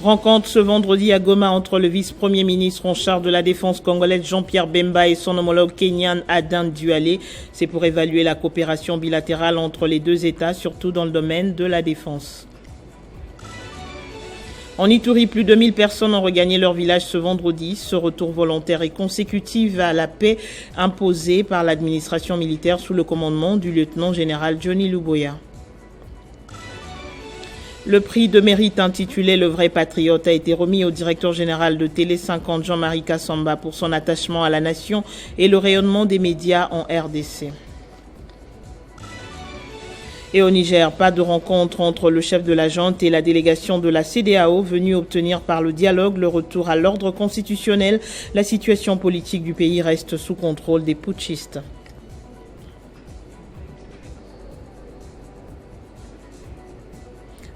Rencontre ce vendredi à Goma entre le vice-premier ministre en charge de la défense congolaise Jean-Pierre Bemba et son homologue kenyan Adan Duale. C'est pour évaluer la coopération bilatérale entre les deux États, surtout dans le domaine de la défense. En Ituri, plus de 1000 personnes ont regagné leur village ce vendredi. Ce retour volontaire est consécutif à la paix imposée par l'administration militaire sous le commandement du lieutenant-général Johnny Luboya. Le prix de mérite intitulé Le vrai patriote a été remis au directeur général de Télé 50 Jean-Marie Kassamba pour son attachement à la nation et le rayonnement des médias en RDC. Et au Niger, pas de rencontre entre le chef de la junte et la délégation de la CEDEAO venue obtenir par le dialogue le retour à l'ordre constitutionnel. La situation politique du pays reste sous contrôle des putschistes.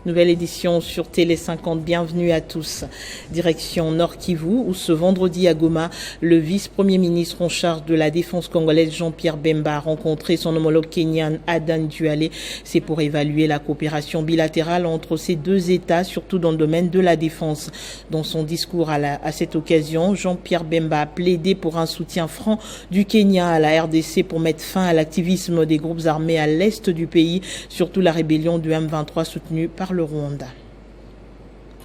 Nouvelle édition sur Télé 50, bienvenue à tous. Direction Nord Kivu, où ce vendredi à Goma, le vice-premier ministre en charge de la défense congolaise Jean-Pierre Bemba a rencontré son homologue kenyan Adan Duale. C'est pour évaluer la coopération bilatérale entre ces deux États, surtout dans le domaine de la défense. Dans son discours à cette occasion, Jean-Pierre Bemba a plaidé pour un soutien franc du Kenya à la RDC pour mettre fin à l'activisme des groupes armés à l'est du pays, surtout la rébellion du M23 soutenue par le Rwanda.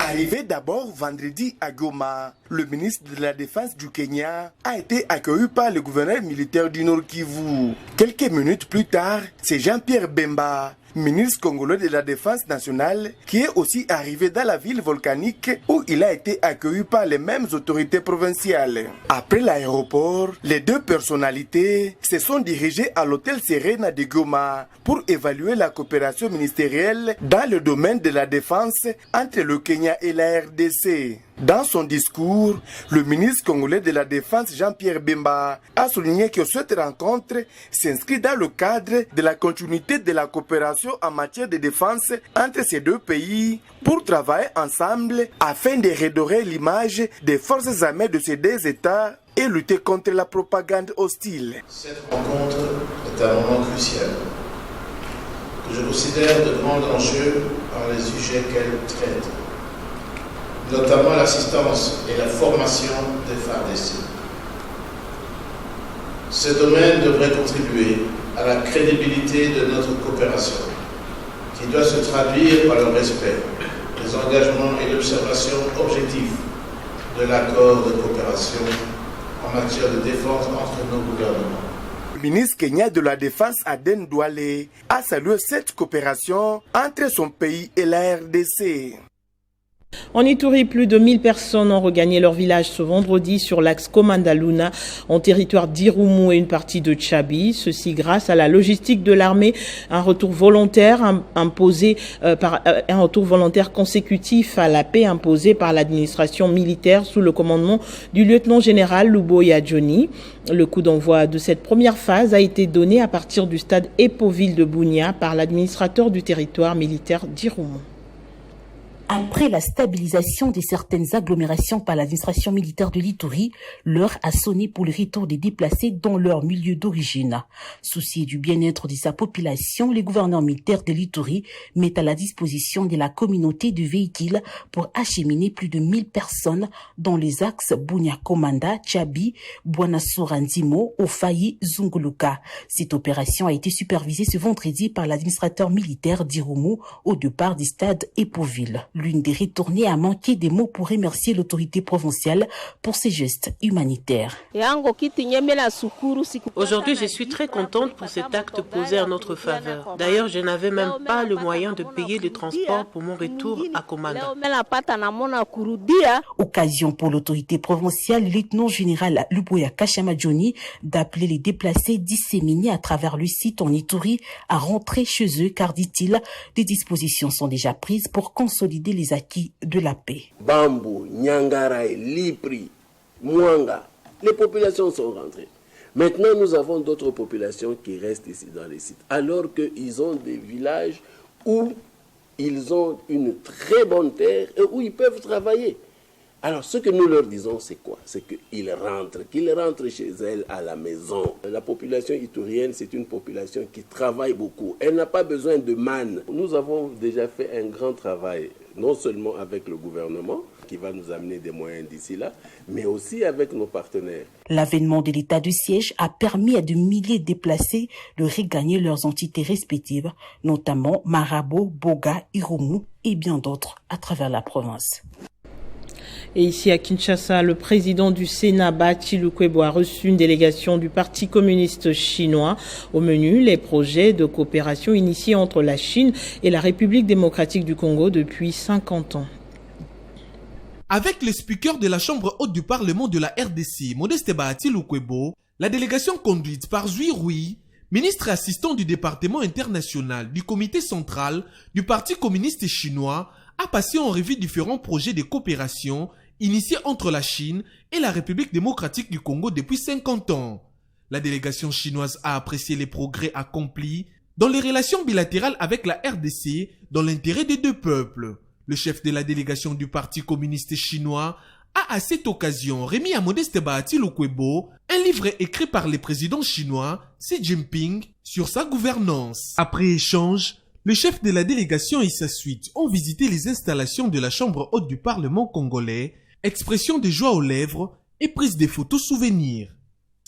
Arrivé d'abord vendredi à Goma, le ministre de la Défense du Kenya a été accueilli par le gouverneur militaire du Nord Kivu. Quelques minutes plus tard, c'est Jean-Pierre Bemba, ministre congolais de la Défense nationale, qui est aussi arrivé dans la ville volcanique où il a été accueilli par les mêmes autorités provinciales. Après l'aéroport, les deux personnalités se sont dirigées à l'hôtel Serena de Goma pour évaluer la coopération ministérielle dans le domaine de la défense entre le Kenya et la RDC. Dans son discours, le ministre congolais de la Défense Jean-Pierre Bemba a souligné que cette rencontre s'inscrit dans le cadre de la continuité de la coopération en matière de défense entre ces deux pays pour travailler ensemble afin de redorer l'image des forces armées de ces deux États et lutter contre la propagande hostile. Cette rencontre est un moment crucial que je considère de grand enjeu par les sujets qu'elle traite, notamment l'assistance et la formation des FARDC. Ce domaine devrait contribuer à la crédibilité de notre coopération, qui doit se traduire par le respect des engagements et l'observation objective de l'accord de coopération en matière de défense entre nos gouvernements. Le ministre kenyan de la Défense Adan Duale a salué cette coopération entre son pays et la RDC. En Ituri, plus de 1000 personnes ont regagné leur village ce vendredi sur l'axe Komanda-Luna, en territoire d'Irumu et une partie de Tchabi. Ceci grâce à la logistique de l'armée, un retour volontaire consécutif à la paix imposée par l'administration militaire sous le commandement du lieutenant-général Luboya Johnny. Le coup d'envoi de cette première phase a été donné à partir du stade Epoville de Bunia par l'administrateur du territoire militaire d'Irumu. Après la stabilisation de certaines agglomérations par l'administration militaire de l'Ituri, l'heure a sonné pour le retour des déplacés dans leur milieu d'origine. Soucié du bien-être de sa population, les gouverneurs militaires de l'Ituri mettent à la disposition de la communauté de véhicules pour acheminer plus de 1000 personnes dans les axes Bunia-Komanda, Tchabi, Bouanasoura-Ndimo, Ofayi, Zunguluka. Cette opération a été supervisée ce vendredi par l'administrateur militaire d'Irumu au départ du stade Epoville. L'une des retournées a manqué des mots pour remercier l'autorité provinciale pour ses gestes humanitaires. Aujourd'hui, je suis très contente pour cet acte posé en notre faveur. D'ailleurs, je n'avais même pas le moyen de payer le transport pour mon retour à Komanda. Occasion pour l'autorité provinciale, le lieutenant-général Luboya Kashama Johnny d'appeler les déplacés disséminés à travers le site en Ituri à rentrer chez eux car, dit-il, des dispositions sont déjà prises pour consolider les acquis de la paix. Bambo, Nyangaraï, Lipri, Mwanga, les populations sont rentrées. Maintenant, nous avons d'autres populations qui restent ici dans les sites, alors qu'ils ont des villages où ils ont une très bonne terre et où ils peuvent travailler. Alors, ce que nous leur disons, c'est quoi? C'est qu'ils rentrent chez elles à la maison. La population itourienne, c'est une population qui travaille beaucoup. Elle n'a pas besoin de manne. Nous avons déjà fait un grand travail, non seulement avec le gouvernement, qui va nous amener des moyens d'ici là, mais aussi avec nos partenaires. L'avènement de l'état de siège a permis à de milliers de déplacés de regagner leurs entités respectives, notamment Marabo, Boga, Irumu et bien d'autres à travers la province. Et ici à Kinshasa, le président du Sénat, Bati Lukwebo, a reçu une délégation du Parti communiste chinois. Au menu, les projets de coopération initiés entre la Chine et la République démocratique du Congo depuis 50 ans. Avec le speaker de la Chambre haute du Parlement de la RDC, Modeste Bahati Lukwebo, la délégation conduite par Zui Rui, ministre assistant du département international du comité central du Parti communiste chinois, a passé en revue différents projets de coopération initiés entre la Chine et la République démocratique du Congo depuis 50 ans. La délégation chinoise a apprécié les progrès accomplis dans les relations bilatérales avec la RDC dans l'intérêt des deux peuples. Le chef de la délégation du Parti communiste chinois a à cette occasion remis à Modeste Bahati Lukwebo un livre écrit par le président chinois Xi Jinping sur sa gouvernance. Après échange, le chef de la délégation et sa suite ont visité les installations de la Chambre haute du Parlement congolais, expression de joie aux lèvres et prise des photos souvenirs.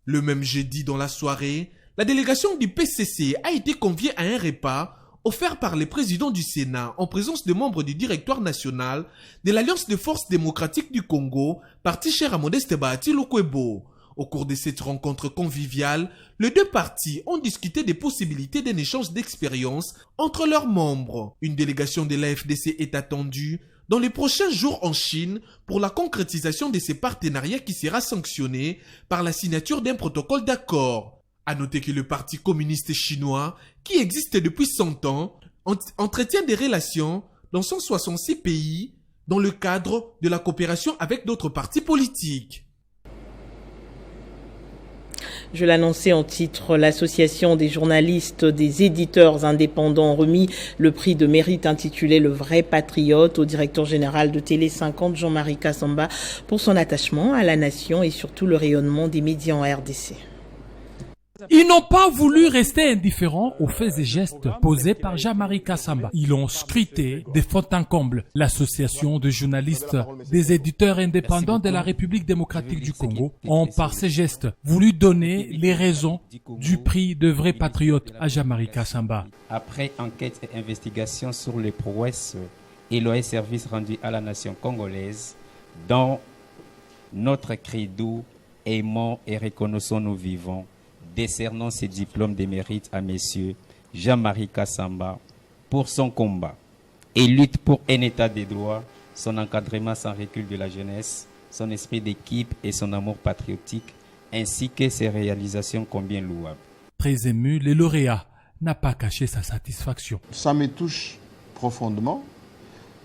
Le même jeudi dans la soirée, la délégation du PCC a été conviée à un repas offert par le président du Sénat en présence de membres du directoire national de l'Alliance de forces démocratiques du Congo, parti cher à Modeste Bahati Lukwebo. Au cours de cette rencontre conviviale, les deux partis ont discuté des possibilités d'un échange d'expériences entre leurs membres. Une délégation de l'AFDC est attendue dans les prochains jours en Chine pour la concrétisation de ces partenariats qui sera sanctionné par la signature d'un protocole d'accord. À noter que le Parti communiste chinois, qui existe depuis 100 ans, entretient des relations dans 166 pays dans le cadre de la coopération avec d'autres partis politiques. Je l'annonçais en titre, l'association des journalistes, des éditeurs indépendants remis le prix de mérite intitulé Le vrai patriote au directeur général de Télé 50, Jean-Marie Kassamba, pour son attachement à la nation et surtout le rayonnement des médias en RDC. Ils n'ont pas voulu rester indifférents aux faits et gestes posés par Jean-Marie Kassamba. Ils ont scruté de fond en comble l'association de journalistes des éditeurs indépendants de la République démocratique du Congo ont par ces gestes voulu donner les raisons du prix de vrai patriote à Jean-Marie Kassamba. Après enquête et investigation sur les prouesses et loyaux services rendus à la nation congolaise, dans notre credo, aimons et reconnaissons nos vivants, décernant ces diplômes de mérite à messieurs Jean-Marie Kassamba pour son combat et lutte pour un état de droit, son encadrement sans recul de la jeunesse, son esprit d'équipe et son amour patriotique, ainsi que ses réalisations combien louables. Très ému, le lauréat n'a pas caché sa satisfaction. Ça me touche profondément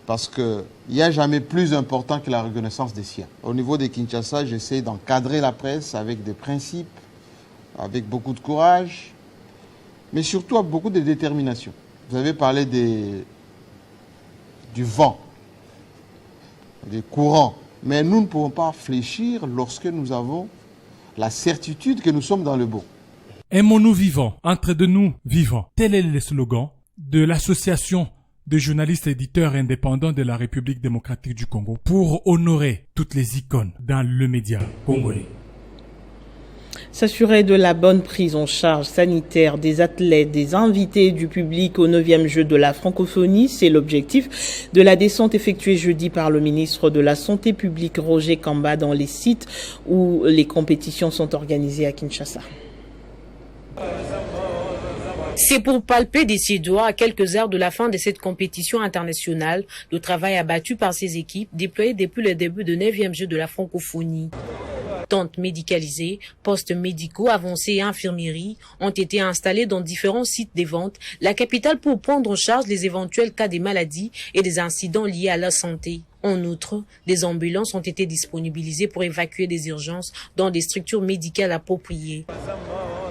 parce qu'il n'y a jamais plus important que la reconnaissance des siens. Au niveau de Kinshasa, j'essaie d'encadrer la presse avec des principes, avec beaucoup de courage, mais surtout avec beaucoup de détermination. Vous avez parlé du vent, des courants, mais nous ne pouvons pas fléchir lorsque nous avons la certitude que nous sommes dans le beau. Aimons-nous vivants, entre de nous vivants. Tel est le slogan de l'association de journalistes éditeurs indépendants de la République démocratique du Congo pour honorer toutes les icônes dans le média congolais. S'assurer de la bonne prise en charge sanitaire des athlètes, des invités du public au 9e jeu de la francophonie, c'est l'objectif de la descente effectuée jeudi par le ministre de la Santé publique Roger Kamba dans les sites où les compétitions sont organisées à Kinshasa. C'est pour palper des doigts à quelques heures de la fin de cette compétition internationale, le travail abattu par ces équipes déployées depuis le début du 9e jeu de la francophonie. Tentes médicalisées, postes médicaux avancés et infirmeries ont été installés dans différents sites de vente, la capitale pour prendre en charge les éventuels cas de maladies et des incidents liés à la santé. En outre, des ambulances ont été disponibilisées pour évacuer des urgences dans des structures médicales appropriées.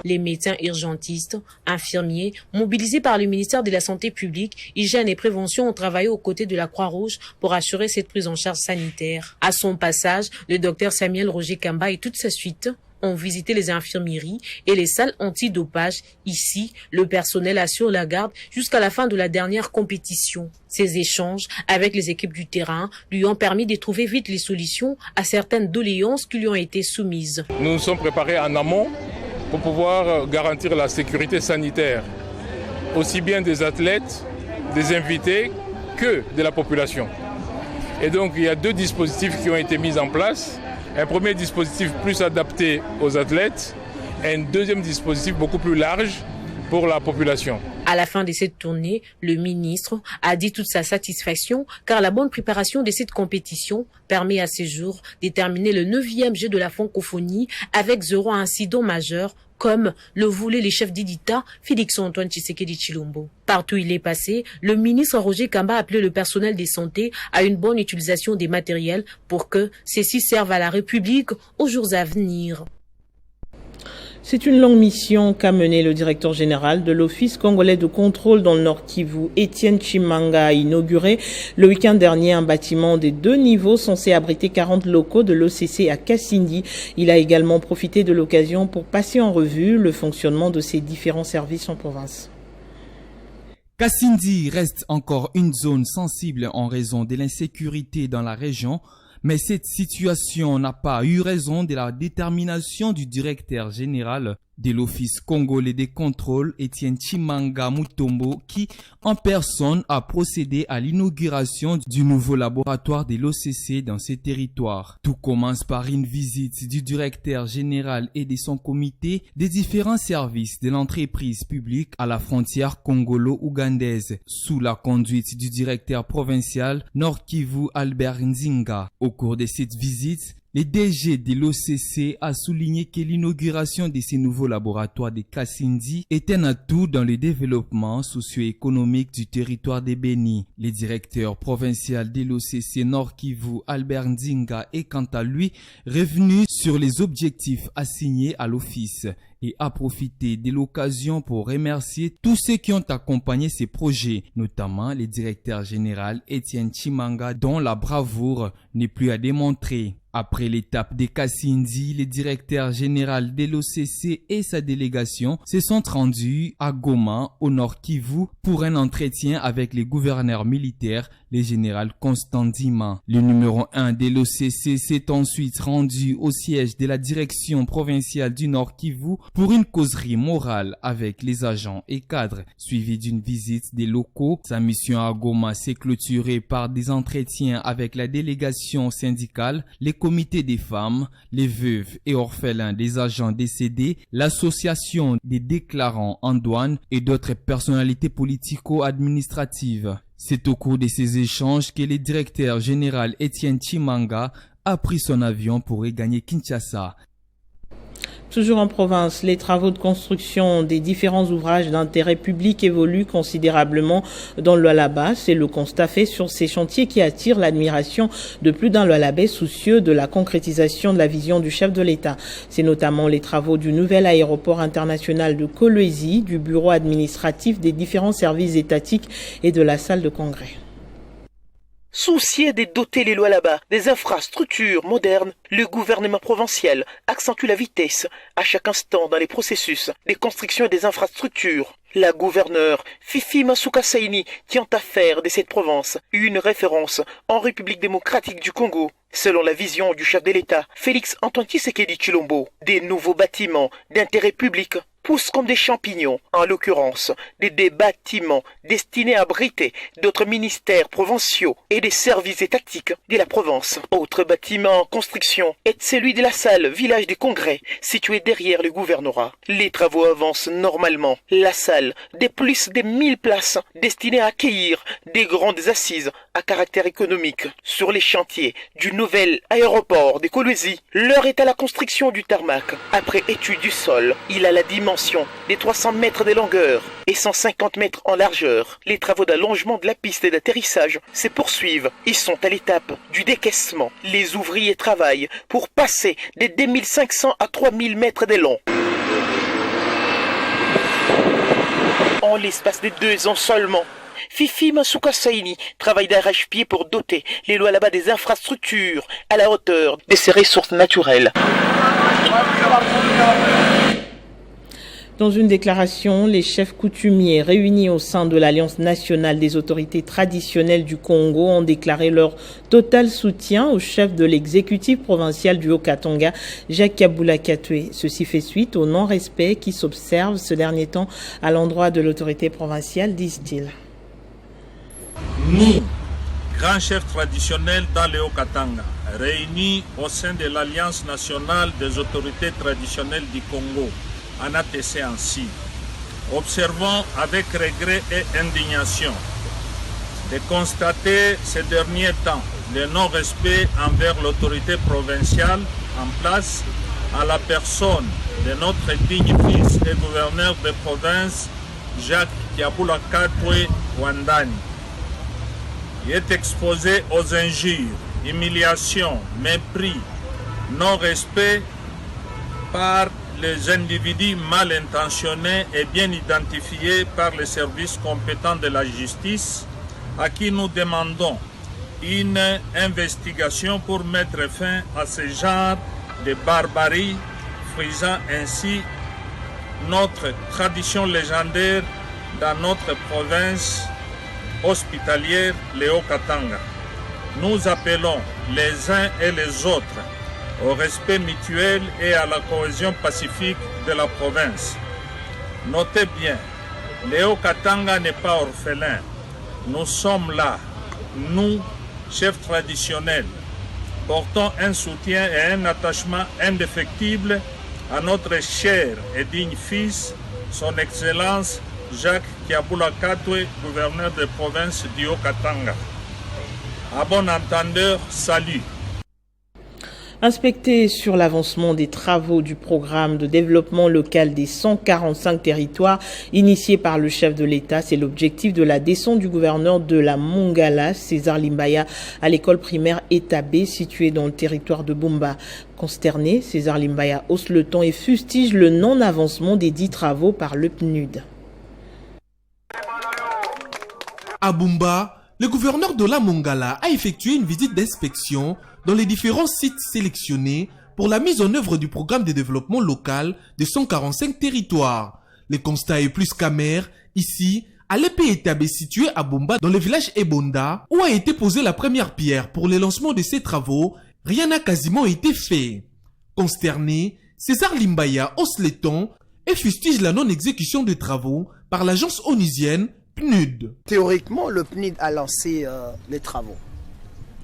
Les médecins urgentistes, infirmiers, mobilisés par le ministère de la Santé publique, Hygiène et Prévention ont travaillé aux côtés de la Croix-Rouge pour assurer cette prise en charge sanitaire. À son passage, le docteur Samuel Roger Kamba et toute sa suite ont visité les infirmeries et les salles antidopage. Ici, le personnel assure la garde jusqu'à la fin de la dernière compétition. Ces échanges avec les équipes du terrain lui ont permis de trouver vite les solutions à certaines doléances qui lui ont été soumises. Nous nous sommes préparés en amont pour pouvoir garantir la sécurité sanitaire, aussi bien des athlètes, des invités que de la population. Et donc, il y a 2 dispositifs qui ont été mis en place. Un premier dispositif plus adapté aux athlètes et un deuxième dispositif beaucoup plus large pour la population. À la fin de cette tournée, le ministre a dit toute sa satisfaction car la bonne préparation de cette compétition permet à ce jour de terminer le 9e jeu de la francophonie avec 0 incident majeur comme le voulaient les chefs d'Idita, Félix-Antoine Tshisekedi Tshilombo. Partout où il est passé, le ministre Roger Kamba a appelé le personnel de santé à une bonne utilisation des matériels pour que ceux-ci servent à la République aux jours à venir. C'est une longue mission qu'a menée le directeur général de l'Office congolais de contrôle dans le Nord Kivu, Étienne Chimanga, a inauguré le week-end dernier un bâtiment de 2 niveaux censé abriter 40 locaux de l'OCC à Kassindi. Il a également profité de l'occasion pour passer en revue le fonctionnement de ces différents services en province. Kassindi reste encore une zone sensible en raison de l'insécurité dans la région. Mais cette situation n'a pas eu raison de la détermination du directeur général de l'Office congolais des contrôles, Étienne Chimanga Mutombo, qui en personne a procédé à l'inauguration du nouveau laboratoire de l'OCC dans ces territoires. Tout commence par une visite du directeur général et de son comité des différents services de l'entreprise publique à la frontière congolo-ougandaise, sous la conduite du directeur provincial Nord Kivu Albert Nzinga. Au cours de cette visite, le DG de l'OCC a souligné que l'inauguration de ces nouveaux laboratoires de Kassindi est un atout dans le développement socio-économique du territoire de Beni. Le directeur provincial de l'OCC Nord Kivu, Albert Nzinga, est quant à lui revenu sur les objectifs assignés à l'office et a profité de l'occasion pour remercier tous ceux qui ont accompagné ces projets, notamment le directeur général Étienne Chimanga, dont la bravoure n'est plus à démontrer. Après l'étape de Kassindi, le directeur général de l'OCC et sa délégation se sont rendus à Goma, au Nord Kivu, pour un entretien avec le gouverneur militaire, le général Constant Ndima. Le numéro 1 de l'OCC s'est ensuite rendu au siège de la direction provinciale du Nord Kivu pour une causerie morale avec les agents et cadres, suivie d'une visite des locaux. Sa mission à Goma s'est clôturée par des entretiens avec la délégation syndicale, les comités des femmes, les veuves et orphelins des agents décédés, l'association des déclarants en douane et d'autres personnalités politico-administratives. C'est au cours de ces échanges que le directeur général Étienne Chimanga a pris son avion pour regagner Kinshasa. Toujours en province, les travaux de construction des différents ouvrages d'intérêt public évoluent considérablement dans le Lualaba. C'est le constat fait sur ces chantiers qui attirent l'admiration de plus d'un Lualabais soucieux de la concrétisation de la vision du chef de l'État. C'est notamment les travaux du nouvel aéroport international de Kolwezi, du bureau administratif des différents services étatiques et de la salle de congrès. Soucié de doter les Lualaba des infrastructures modernes, le gouvernement provincial accentue la vitesse à chaque instant dans les processus des constructions et des infrastructures. La gouverneure Fifi Masuka Saini tient à faire de cette province une référence en République démocratique du Congo. Selon la vision du chef de l'État, Félix-Antoine Tshisekedi Tshilombo, des nouveaux bâtiments d'intérêt public poussent comme des champignons, en l'occurrence des bâtiments destinés à abriter d'autres ministères provinciaux et des services étatiques de la province. Autre bâtiment en construction est celui de la salle Village des Congrès, située derrière le gouvernorat. Les travaux avancent normalement. La salle de plus de 1000 places destinée à accueillir des grandes assises à caractère économique. Sur les chantiers du nouvel aéroport de Kolwezi, l'heure est à la construction du tarmac. Après étude du sol, il a la dimension des 300 mètres de longueur et 150 mètres en largeur. Les travaux d'allongement de la piste d'atterrissage se poursuivent. Ils sont à l'étape du décaissement. Les ouvriers travaillent pour passer des 2500 à 3000 mètres de long. en l'espace de 2 ans seulement. Fifi Masuka Saini travaille d'arrache-pied pour doter les Lualaba des infrastructures à la hauteur de ses ressources naturelles. Dans une déclaration, les chefs coutumiers réunis au sein de l'Alliance nationale des autorités traditionnelles du Congo ont déclaré leur total soutien au chef de l'exécutif provincial du Haut-Katanga, Jacques Kabula Katwe. Ceci fait suite au non-respect qui s'observe ce dernier temps à l'endroit de l'autorité provinciale, disent-ils. Nous, grands chefs traditionnels dans le Haut-Katanga, réunis au sein de l'Alliance nationale des autorités traditionnelles du Congo, en ATC ainsi, observons avec regret et indignation de constater ces derniers temps le non-respect envers l'autorité provinciale en place à la personne de notre digne fils et gouverneur de province, Jacques Kabula Katwe Wandani. Il est exposé aux injures, humiliations, mépris, non-respect par les individus mal intentionnés et bien identifiés par les services compétents de la justice, à qui nous demandons une investigation pour mettre fin à ce genre de barbarie, frisant ainsi notre tradition légendaire dans notre province hospitalière, le Haut-Katanga. Nous appelons les uns et les autres au respect mutuel et à la cohésion pacifique de la province. Notez bien, le Haut-Katanga n'est pas orphelin. Nous sommes là, nous, chefs traditionnels, portons un soutien et un attachement indéfectible à notre cher et digne fils, son Excellence Jacques Kabula Katwe, gouverneur de province du Haut-Katanga. À bon entendeur, salut. Inspecté sur l'avancement des travaux du programme de développement local des 145 territoires initié par le chef de l'État, c'est l'objectif de la descente du gouverneur de la Mongala, César Limbaya, à l'école primaire Etabé située dans le territoire de Bumba. Consterné, César Limbaya hausse le ton et fustige le non-avancement des 10 travaux par le PNUD. À Bumba, le gouverneur de la Mongala a effectué une visite d'inspection dans les différents sites sélectionnés pour la mise en œuvre du programme de développement local de 145 territoires. Le constat est plus qu'amer. Ici, à l'épée Etabé situé à Bumba dans le village Ebonda, où a été posée la première pierre pour le lancement de ces travaux, rien n'a quasiment été fait. Consterné, César Limbaya hausse les tons et fustige la non-exécution des travaux par l'agence onusienne PNUD. Théoriquement, le PNUD a lancé les travaux.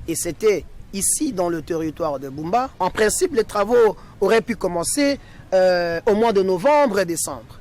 Et c'était ici, dans le territoire de Bumba. En principe, les travaux auraient pu commencer au mois de novembre et décembre.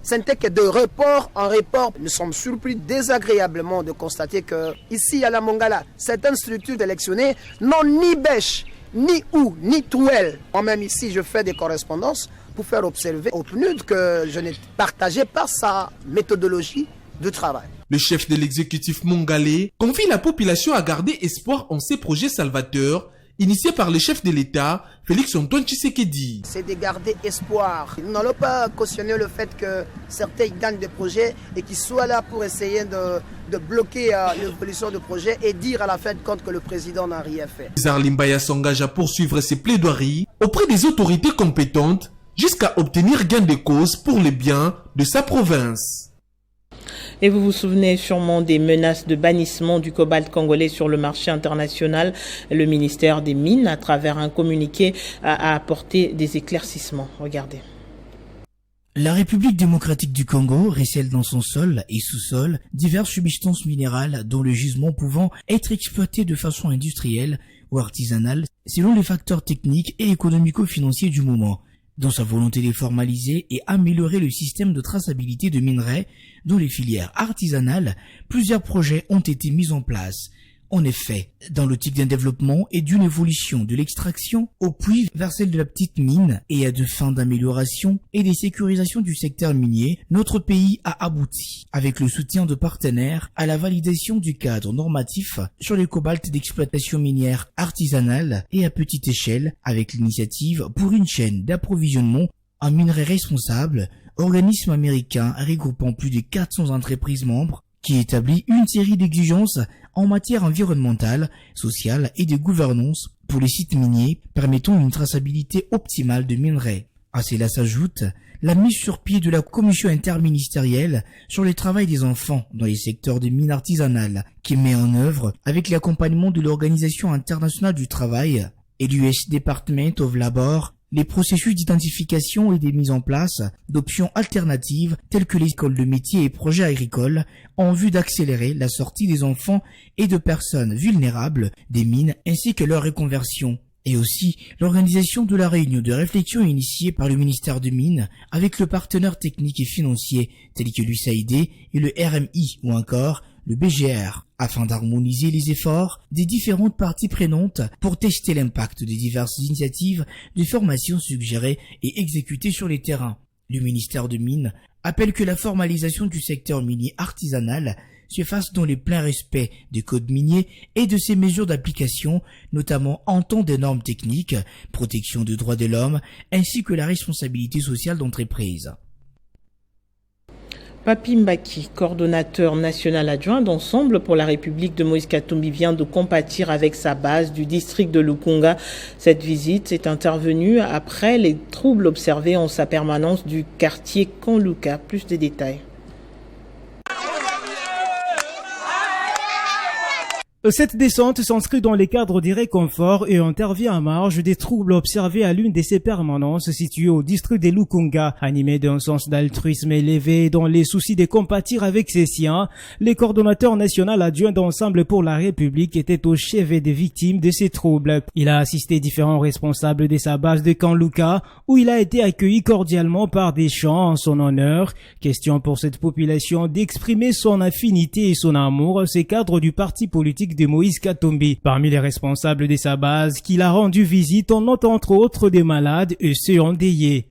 Ce n'était que de report en report. Nous sommes surpris désagréablement de constater que ici à la Mongala, certaines structures électionnées n'ont ni bêche, ni houe, ni trouelle. Moi-même ici, je fais des correspondances pour faire observer au PNUD que je n'ai partagé pas sa méthodologie de travail. Le chef de l'exécutif mongalais confie la population à garder espoir en ces projets salvateurs initiés par le chef de l'État, Félix-Antoine Tshisekedi. C'est de garder espoir. Nous n'allons pas cautionner le fait que certains gagnent des projets et qu'ils soient là pour essayer de bloquer l'évolution du projet et dire à la fin de compte que le président n'a rien fait. César Limbaya s'engage à poursuivre ses plaidoiries auprès des autorités compétentes jusqu'à obtenir gain de cause pour le bien de sa province. Et vous vous souvenez sûrement des menaces de bannissement du cobalt congolais sur le marché international. Le ministère des Mines, à travers un communiqué, a apporté des éclaircissements. Regardez. La République démocratique du Congo recèle dans son sol et sous-sol diverses substances minérales dont le gisement pouvant être exploité de façon industrielle ou artisanale selon les facteurs techniques et économico-financiers du moment. Dans sa volonté de formaliser et améliorer le système de traçabilité de minerais dans les filières artisanales, plusieurs projets ont été mis en place. En effet, dans l'optique d'un développement et d'une évolution de l'extraction au puits vers celle de la petite mine et à de fins d'amélioration et de sécurisation du secteur minier, notre pays a abouti, avec le soutien de partenaires, à la validation du cadre normatif sur le cobalt d'exploitation minière artisanale et à petite échelle, avec l'initiative pour une chaîne d'approvisionnement en minerais responsables organisme américain regroupant plus de 400 entreprises membres, qui établit une série d'exigences en matière environnementale, sociale et de gouvernance pour les sites miniers, permettant une traçabilité optimale de minerais. À cela s'ajoute la mise sur pied de la commission interministérielle sur le travail des enfants dans les secteurs de mines artisanales, qui met en œuvre, avec l'accompagnement de l'Organisation internationale du travail et du US Department of Labor, les processus d'identification et de mise en place d'options alternatives telles que les écoles de métiers et projets agricoles en vue d'accélérer la sortie des enfants et de personnes vulnérables des mines ainsi que leur reconversion. Et aussi l'organisation de la réunion de réflexion initiée par le ministère des Mines avec le partenaire technique et financier tel que l'USAID et le RMI ou encore le BGR, afin d'harmoniser les efforts des différentes parties prenantes pour tester l'impact des diverses initiatives de formation suggérées et exécutées sur les terrains. Le ministère des Mines appelle que la formalisation du secteur minier artisanal se fasse dans le plein respect des codes miniers et de ses mesures d'application, notamment en temps des normes techniques, protection des droits de l'homme, ainsi que la responsabilité sociale d'entreprise. Papi Mbaki, coordonnateur national adjoint d'Ensemble pour la République de Moïse Katumbi, vient de compatir avec sa base du district de Lukunga. Cette visite est intervenue après les troubles observés en sa permanence du quartier Kanluka. Plus de détails. Cette descente s'inscrit dans les cadres des réconforts et intervient à marge des troubles observés à l'une de ces permanences situées au district de Lukunga. Animé d'un sens d'altruisme élevé dans les soucis de compatir avec ses siens, les coordonnateurs national adjoints d'Ensemble pour la République étaient au chevet des victimes de ces troubles. Il a assisté différents responsables de sa base de Kanluka où il a été accueilli cordialement par des chants en son honneur. Question pour cette population d'exprimer son affinité et son amour, ces cadres du parti politique de Moïse Katumbi. Parmi les responsables de sa base qu'il a rendu visite, on note entre autres des malades et ceux endeuillés.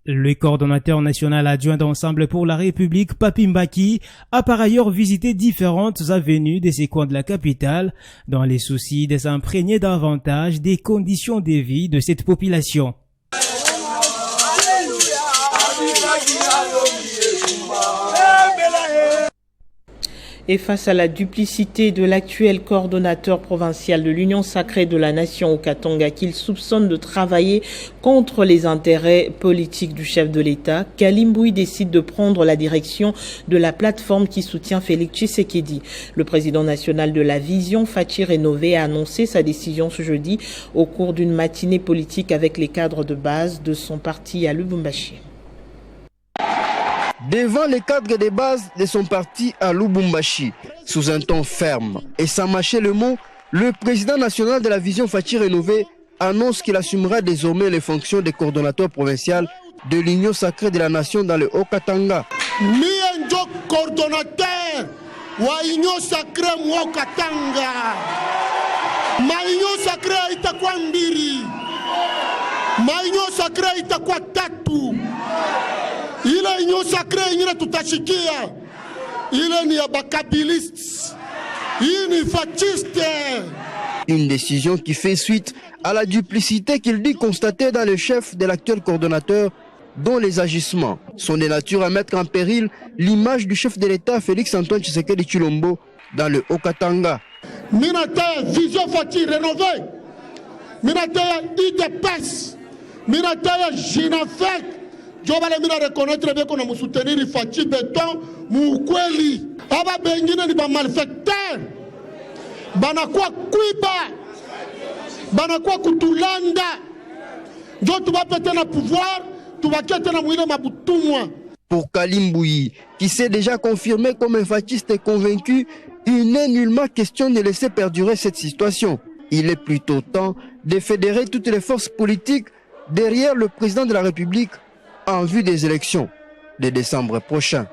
Le coordonnateur national adjoint d'Ensemble pour la République, Papi Mbaki, a par ailleurs visité différentes avenues de ces coins de la capitale dans les soucis de s'imprégner davantage des conditions de vie de cette population. Et face à la duplicité de l'actuel coordonnateur provincial de l'Union sacrée de la nation au Katanga, qu'il soupçonne de travailler contre les intérêts politiques du chef de l'État, Kalimboui décide de prendre la direction de la plateforme qui soutient Félix Tshisekedi. Le président national de la Vision, Fachi Rénové, a annoncé sa décision ce jeudi au cours d'une matinée politique avec les cadres de base de son parti à Lubumbashi. Devant les cadres de base de son parti à Lubumbashi, sous un ton ferme et sans mâcher le mot, le président national de la Vision Fachi Rénové annonce qu'il assumera désormais les fonctions de coordonnateur provincial de l'Union sacrée de la nation dans le Haut-Katanga. Mienjo coordonnateur wa Union sacrée mwa Katanga. Ma Union sacrée itakuwa mbili. Ma Union sacrée itakuwa tatu. Ile Union sacrée ingine tutashikia. Ile ni ya bakabilistes. Hii ni fasciste. Une décision qui fait suite à la duplicité qu'il dit constater dans le chef de l'actuel coordonnateur, dont les agissements sont de nature à mettre en péril l'image du chef de l'État Félix Antoine Tshisekedi Tshilombo dans le Haut-Katanga. Minata Vision Fachi Rénové. Minata IDPS. Minata Jinafek. Je vais me reconnaître bien qu'on a soutenir Fachi Béton, Moukweli. Aba Bengine ni ba malfecteur. Banakwa Kwiba. Banakwa Kutulanda. Jo tu vas péter le pouvoir, tu vas quitter la mouille ma boutoumwa. Pour Kalimboui, qui s'est déjà confirmé comme un fasciste convaincu, il n'est nullement question de laisser perdurer cette situation. Il est plutôt temps de fédérer toutes les forces politiques derrière le président de la République en vue des élections de décembre prochain.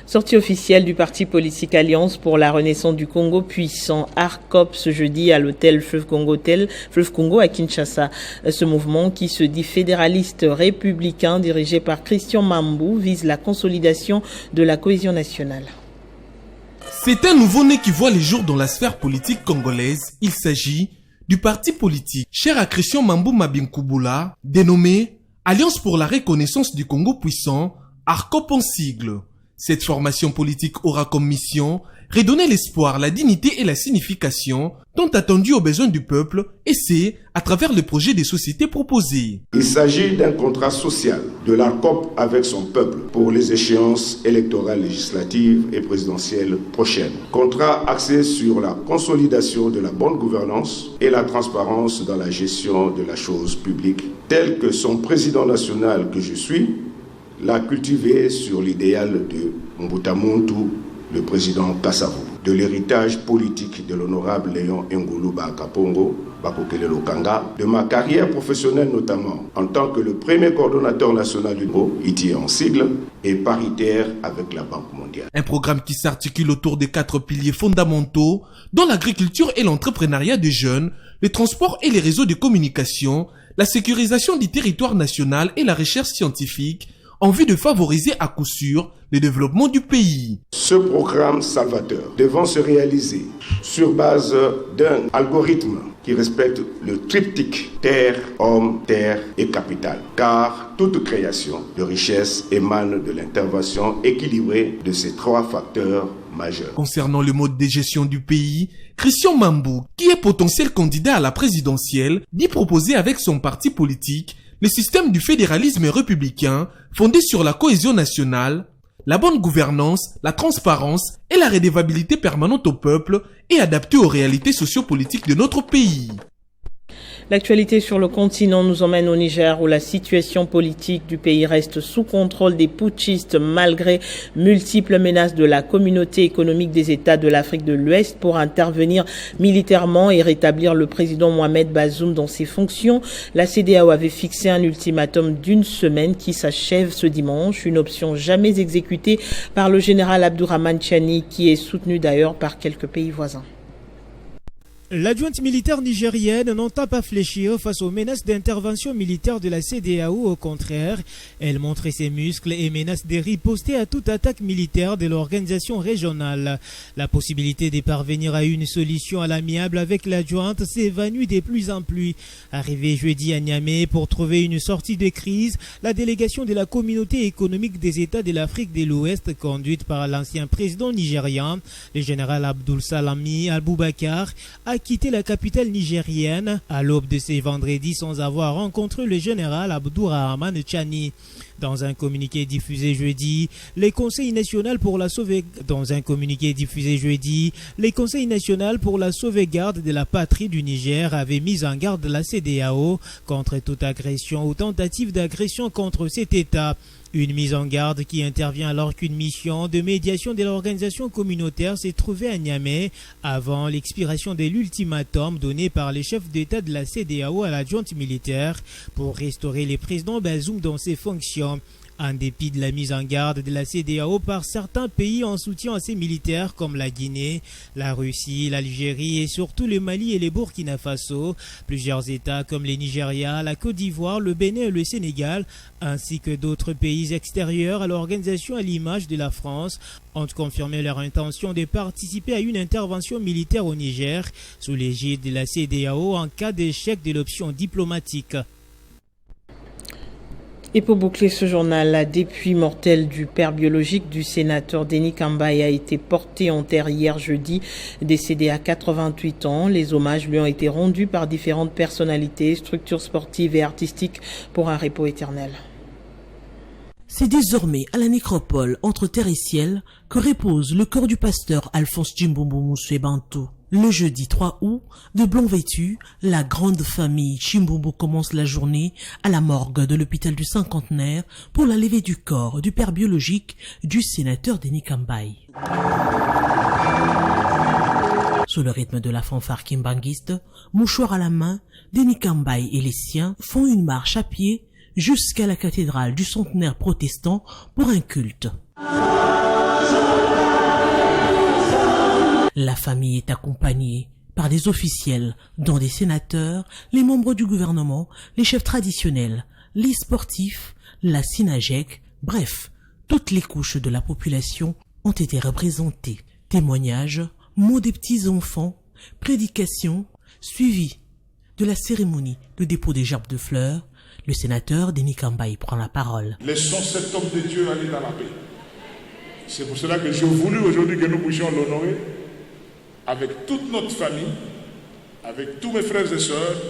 Sortie officielle du parti politique Alliance pour la Renaissance du Congo puissant, ARCOP, ce jeudi à l'hôtel Fleuve Congo à Kinshasa. Ce mouvement, qui se dit fédéraliste républicain, dirigé par Christian Mambou, vise la consolidation de la cohésion nationale. C'est un nouveau-né qui voit les jours dans la sphère politique congolaise. Il s'agit du parti politique cher à Christian Mambo Mabinkouboula, dénommé Alliance pour la reconnaissance du Congo puissant, ARCOP en sigle. Cette formation politique aura comme mission redonner l'espoir, la dignité et la signification tant attendus aux besoins du peuple, et c'est à travers le projet des sociétés proposées. Il s'agit d'un contrat social de l'ARCOP avec son peuple pour les échéances électorales législatives et présidentielles prochaines. Contrat axé sur la consolidation de la bonne gouvernance et la transparence dans la gestion de la chose publique, tel que son président national que je suis l'a cultivé sur l'idéal de Mbutamuntu, le président Kassavou, de l'héritage politique de l'honorable Léon Ngoulouba Kapongo, Bakokele Lokanga, de ma carrière professionnelle notamment en tant que le premier coordonnateur national du groupe, ITIE en sigle, et paritaire avec la Banque mondiale. Un programme qui s'articule autour des 4 piliers fondamentaux, dont l'agriculture et l'entrepreneuriat des jeunes, le transport et les réseaux de communication, la sécurisation du territoire national et la recherche scientifique, en vue de favoriser à coup sûr le développement du pays. Ce programme salvateur devant se réaliser sur base d'un algorithme qui respecte le triptyque terre, homme, terre et capital. Car toute création de richesse émane de l'intervention équilibrée de ces 3 facteurs majeurs. Concernant le mode de gestion du pays, Christian Mambo, qui est potentiel candidat à la présidentielle, dit proposer avec son parti politique le système du fédéralisme républicain fondé sur la cohésion nationale, la bonne gouvernance, la transparence et la redevabilité permanente au peuple et adapté aux réalités sociopolitiques de notre pays. L'actualité sur le continent nous emmène au Niger où la situation politique du pays reste sous contrôle des putschistes malgré multiples menaces de la communauté économique des États de l'Afrique de l'Ouest pour intervenir militairement et rétablir le président Mohamed Bazoum dans ses fonctions. La CEDEAO avait fixé un ultimatum d'1 semaine qui s'achève ce dimanche, une option jamais exécutée par le général Abdourahmane Tchani qui est soutenu d'ailleurs par quelques pays voisins. L'adjointe militaire nigérienne n'entend pas fléchir face aux menaces d'intervention militaire de la CEDEAO. Au contraire, elle montre ses muscles et menace de riposter à toute attaque militaire de l'organisation régionale. La possibilité de parvenir à une solution à l'amiable avec l'adjointe s'évanouit de plus en plus. Arrivée jeudi à Niamey pour trouver une sortie de crise, la délégation de la communauté économique des États de l'Afrique de l'Ouest, conduite par l'ancien président nigérian, le général Abdoul Salami Al-Boubakar, a quitté la capitale nigérienne à l'aube de ce vendredi sans avoir rencontré le général Abdourahmane Tchani. Dans un communiqué diffusé jeudi, le Conseil national pour la sauvegarde de la patrie du Niger avait mis en garde la CEDEAO contre toute agression ou tentative d'agression contre cet État. Une mise en garde qui intervient alors qu'une mission de médiation de l'organisation communautaire s'est trouvée à Niamey avant l'expiration de l'ultimatum donné par les chefs d'État de la CEDEAO à l'adjointe militaire pour restaurer le président Bazoum dans ses fonctions. En dépit de la mise en garde de la CEDEAO par certains pays en soutien à ces militaires comme la Guinée, la Russie, l'Algérie et surtout le Mali et le Burkina Faso, plusieurs États comme le Nigeria, la Côte d'Ivoire, le Bénin et le Sénégal, ainsi que d'autres pays extérieurs à l'organisation à l'image de la France, ont confirmé leur intention de participer à une intervention militaire au Niger sous l'égide de la CEDEAO en cas d'échec de l'option diplomatique. Et pour boucler ce journal, la dépouille mortelle du père biologique du sénateur Denis Kambaye a été portée en terre hier jeudi, décédé à 88 ans. Les hommages lui ont été rendus par différentes personnalités, structures sportives et artistiques pour un repos éternel. C'est désormais à la nécropole entre terre et ciel que repose le corps du pasteur Alphonse Chimbombo Moussoué Bantou. Le jeudi 3 août, de blanc vêtu, la grande famille Chimbombo commence la journée à la morgue de l'hôpital du Cinquantenaire pour la levée du corps du père biologique du sénateur Denis Kambaye. Sous le rythme de la fanfare kimbanguiste, mouchoir à la main, Denis Kambaye et les siens font une marche à pied jusqu'à la cathédrale du Centenaire protestant pour un culte. La famille est accompagnée par des officiels, dont des sénateurs, les membres du gouvernement, les chefs traditionnels, les sportifs, la SINAGEC, bref, toutes les couches de la population ont été représentées. Témoignages, mots des petits-enfants, prédications, suivi de la cérémonie de dépôt des gerbes de fleurs, le sénateur Denis Kambaï prend la parole. Laissons cet homme de Dieu aller dans la paix. C'est pour cela que j'ai voulu aujourd'hui que nous puissions l'honorer avec toute notre famille, avec tous mes frères et sœurs,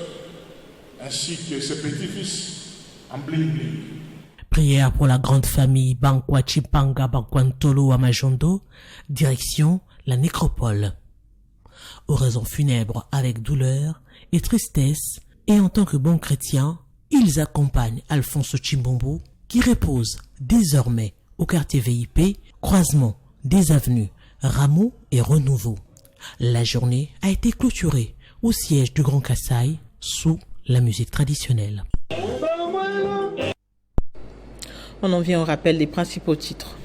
ainsi que ses petits-fils en bling-bling. Prière pour la grande famille Bankwa Chipanga Bankwantolo à Majondo, direction la nécropole. Oraison funèbre avec douleur et tristesse, et en tant que bons chrétiens, ils accompagnent Alphonse Chimbombo, qui repose désormais au quartier VIP, croisement des avenues Rameau et Renouveau. La journée a été clôturée au siège du Grand Kassai sous la musique traditionnelle. On en vient au rappel des principaux titres.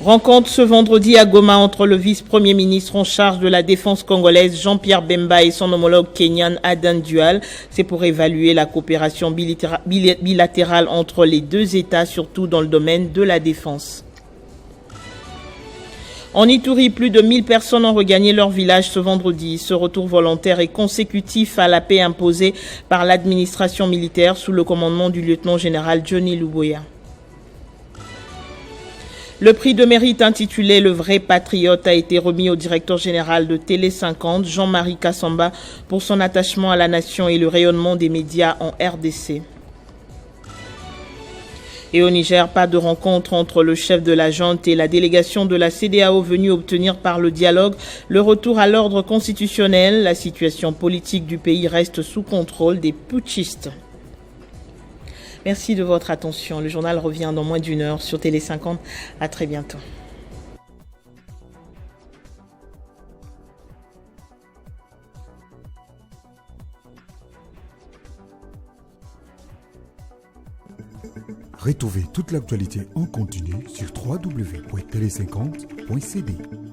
Rencontre ce vendredi à Goma entre le vice-premier ministre en charge de la défense congolaise Jean-Pierre Bemba et son homologue kenyan Adan Dual. C'est pour évaluer la coopération bilatérale entre les deux États, surtout dans le domaine de la défense. En Ituri, plus de 1000 personnes ont regagné leur village ce vendredi. Ce retour volontaire est consécutif à la paix imposée par l'administration militaire sous le commandement du lieutenant-général Johnny Luboya. Le prix de mérite intitulé « Le vrai patriote » a été remis au directeur général de Télé 50, Jean-Marie Kassamba, pour son attachement à la nation et le rayonnement des médias en RDC. Et au Niger, pas de rencontre entre le chef de la junte et la délégation de la CEDEAO venue obtenir par le dialogue le retour à l'ordre constitutionnel. La situation politique du pays reste sous contrôle des putschistes. Merci de votre attention. Le journal revient dans moins d'une heure sur Télé 50. À très bientôt. Retrouvez toute l'actualité en continu sur www.tele50.cd.